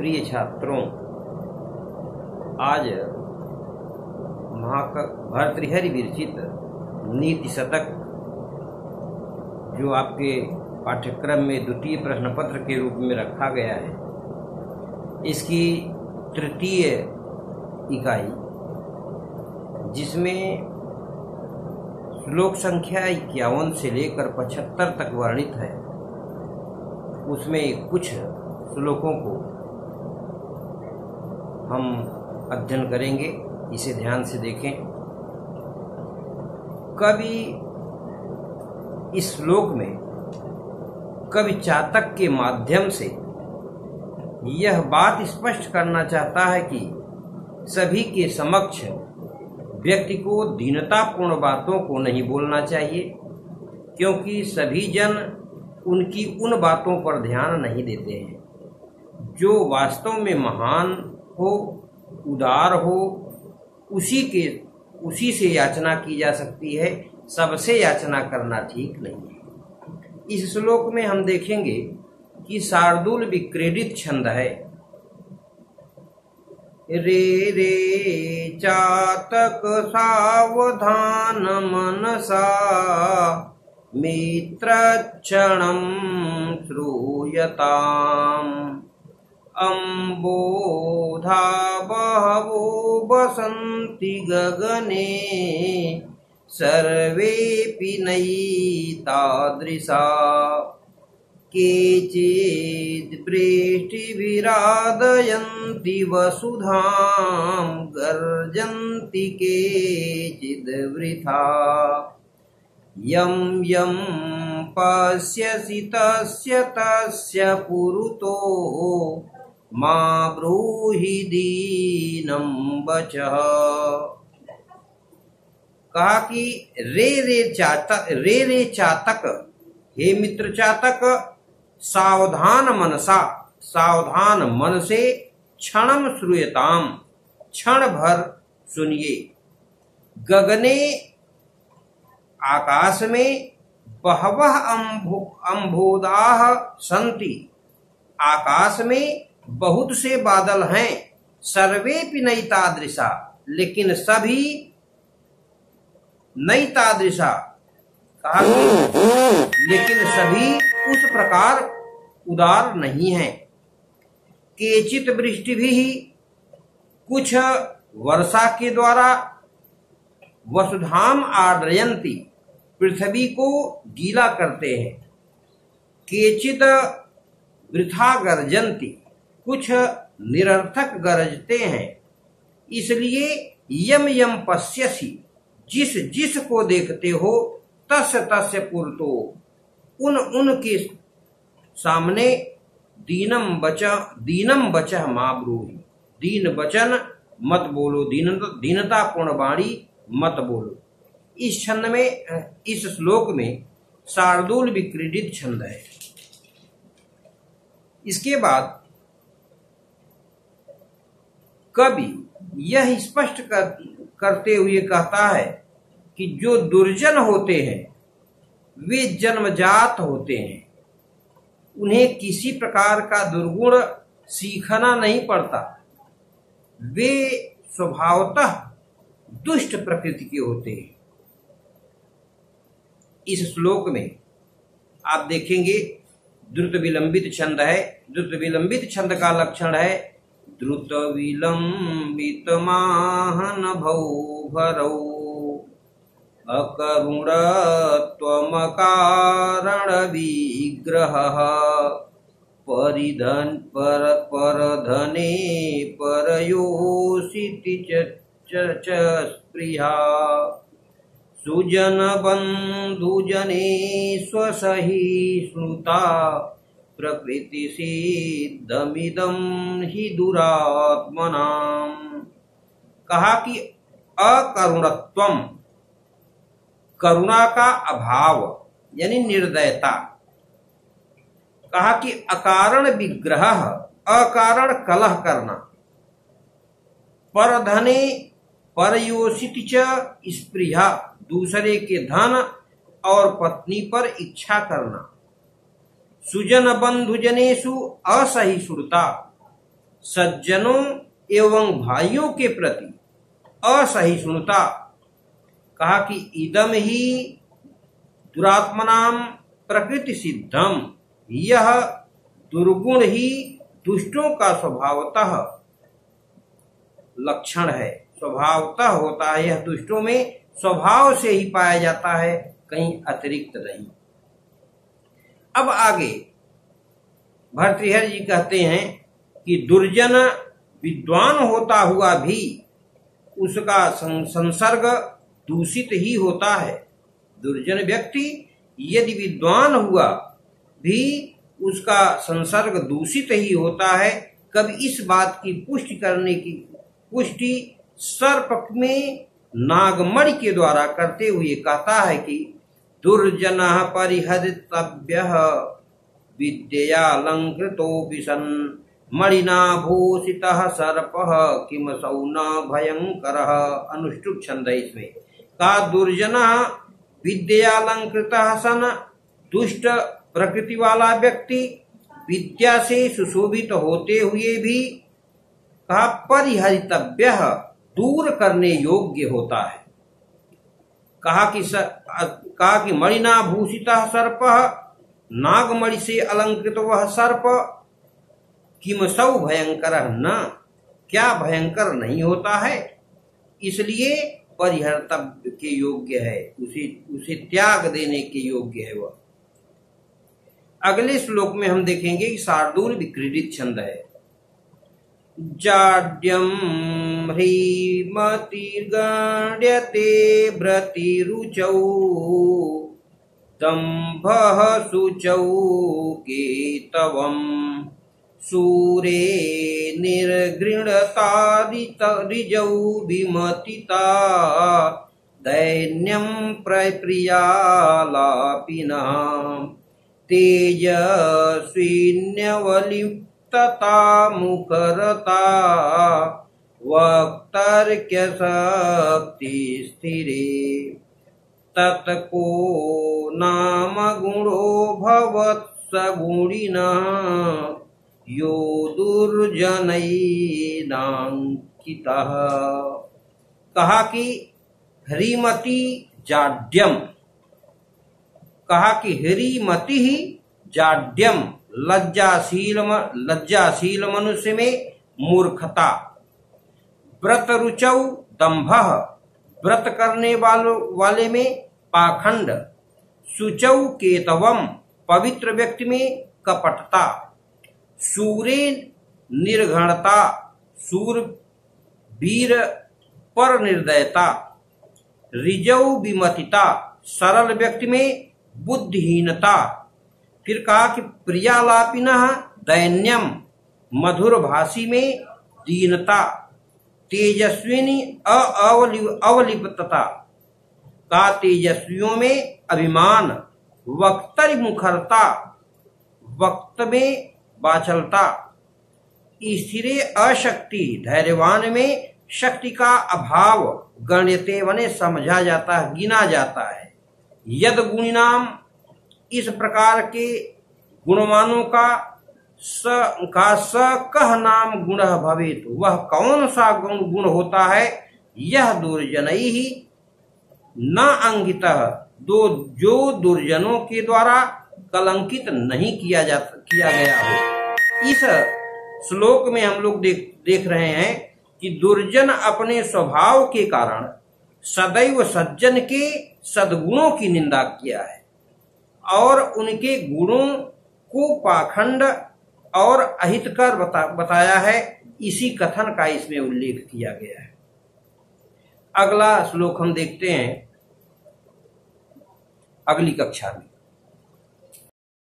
प्रिय छात्रों, आज भर्तृहरि विरचित नीति शतक जो आपके पाठ्यक्रम में द्वितीय प्रश्न पत्र के रूप में रखा गया है, इसकी तृतीय इकाई, जिसमें श्लोक संख्या 51 से लेकर 75 तक वर्णित है, उसमें कुछ श्लोकों को हम अध्ययन करेंगे। इसे ध्यान से देखें। कवि इस श्लोक में कवि चातक के माध्यम से यह बात स्पष्ट करना चाहता है कि सभी के समक्ष व्यक्ति को दीनतापूर्ण बातों को नहीं बोलना चाहिए, क्योंकि सभी जन उनकी उन बातों पर ध्यान नहीं देते हैं जो वास्तव में महान हो, उदार हो। उसी से याचना की जा सकती है, सबसे याचना करना ठीक नहीं है। इस श्लोक में हम देखेंगे कि शार्दूल विक्रीडित छंद है। रे रे चातक सावधान मनसा मित्रक्षणं श्रूयताम् अम्बोधा बहवो वसन्ति गगने सर्वेऽपि नैतादृशा केचिद् वृष्टिभिरादयन्ति वसुधां गर्जन्ति केचिद् वृथा यं यं पश्यसि तस्य तस्य पुरुतो मा ब्रूहि दीनं वचः। कहा कि रे रे चातक, हे मित्र चातक, सावधान मनसा, सावधान मन से, क्षणम श्रूयताम, क्षण भर सुनिए। गगने, आकाश में, बहवः अम्बोदाः संति, आकाश में बहुत से बादल हैं। सर्वेपि नैतादृशा, लेकिन सभी नैतादृशा, कहा लेकिन सभी उस प्रकार उदार नहीं हैं। केचित वृष्टि भी, कुछ वर्षा के द्वारा, वसुधाम आर्द्रयन्ति, पृथ्वी को गीला करते हैं। केचित वृथा गर्जन्ति, कुछ निरर्थक गरजते हैं। इसलिए यम यम पश्यसि, जिस जिस को देखते हो, तस्य तस्य पुरतो, उन के सामने, दीनम बचः मा ब्रूहि, दीन वचन मत बोलो, दीनतापूर्ण वाणी मत बोलो। इस छंद में, इस श्लोक में शार्दूल विक्रीडित छंद है। इसके बाद कवि यह स्पष्ट करते हुए कहता है कि जो दुर्जन होते हैं वे जन्मजात होते हैं, उन्हें किसी प्रकार का दुर्गुण सीखना नहीं पड़ता। वे स्वभावतः दुष्ट प्रकृति के होते हैं। इस श्लोक में आप देखेंगे द्रुत विलंबित छंद है। द्रुत विलंबित छंद का लक्षण है द्रुत विलंबित माहन भौ भरौ अकरुणत्वमकारण विग्रहः परधने परयोषिति च स्पृहा सुजन बंधुजने स्वसहिष्णुता प्रकृति सिद्धमिदं हि दुरात्मनाम्। कहा कि अकरुणत्वम, करुणा का अभाव यानी निर्दयता। कहा कि अकारण विग्रह, अकारण कलह करना। परधने परयोषित च स्पृहा, दूसरे के धन और पत्नी पर इच्छा करना। सुजन बंधुजनेषु असहिष्णुता, सज्जनों एवं भाइयों के प्रति असहिष्णुता। कहा कि इदम ही दुरात्मनाम प्रकृति सिद्धम, यह दुर्गुण ही दुष्टों का स्वभावतः लक्षण है, स्वभावतः होता है। यह दुष्टों में स्वभाव से ही पाया जाता है, कहीं अतिरिक्त नहीं। अब आगे भर्तृहरि जी कहते हैं कि दुर्जन विद्वान होता हुआ भी उसका संसर्ग दूषित ही होता है। दुर्जन व्यक्ति यदि विद्वान हुआ भी उसका संसर्ग दूषित ही होता है। कभी इस बात की पुष्टि सर्प में नागमणि के द्वारा करते हुए कहता है कि दुर्जनः परिहरितव्यः विद्ययालंकृतो विसन् मणिना भूषितः सर्पः किमसौ न भयंकरः। अनुष्टुप छंद है इसमें। का दुर्जनः विद्यालंकृतः सन, दुष्ट प्रकृति वाला व्यक्ति विद्या से सुशोभित होते हुए भी कहा परिहरितव्यः दूर करने योग्य होता है। कहा कि मणिना भूषितः सर्पः, नागमणि से अलंकृत वह सर्प किमसौ भयंकर न, क्या भयंकर नहीं होता है, इसलिए परिहर्तव्य के योग्य है, उसे त्याग देने के योग्य है वह। अगले श्लोक में हम देखेंगे कि शार्दूल विक्रीडित छंद है। जाड्यम ह्रीमतिर्गण्यते व्रतिरुचौ दम्भः शुचौ केतवम् सूरे निर्गृणता ऋजौ विमतिता दैन्यं प्रियालापिनः तेजस्विन्यवलिप्तता मुखरता वक्तर्क्य शक्ति स्थिरे तत्को नाम गुणो भवत्स गुणिनः यो दुर्जनैनांकितः। कहा कि ह्रीमति जाड्यम, कहा कि ह्रीमति ही जाड्यम लज्जाशील मनुष्य में मूर्खता, व्रत रुचौ दंभः व्रत करने वाले में पाखंड, शुचौ केतवम पवित्र व्यक्ति में कपटता, सूरे निर्घणता सूर वीर पर निर्दयता, ऋजौ विमतिता सरल व्यक्ति में बुद्धिहीनता। फिर कहा कि प्रियालापिनः दैन्यम मधुर भाषी में दीनता, तेजस्विनी अवलिप्तता का तेजस्वियों में अभिमान, वक्तरि मुखरता वक्त में बाचलता, स्थिरे अशक्ति धैर्यवान में शक्ति का अभाव, गण्यते बने समझा जाता है, गिना जाता है। यद गुणिनाम इस प्रकार के गुणवानों का स कह नाम गुण भवेत, वह कौन सा गुण होता है। यह दुर्जनई ही न अंगितः जो दुर्जनों के द्वारा कलंकित नहीं किया गया हो। इस श्लोक में हम लोग देख रहे हैं कि दुर्जन अपने स्वभाव के कारण सदैव सज्जन के सद्गुणों की निंदा किया है और उनके गुणों को पाखंड और अहितकर बताया है। इसी कथन का इसमें उल्लेख किया गया है। अगला श्लोक हम देखते हैं अगली कक्षा में।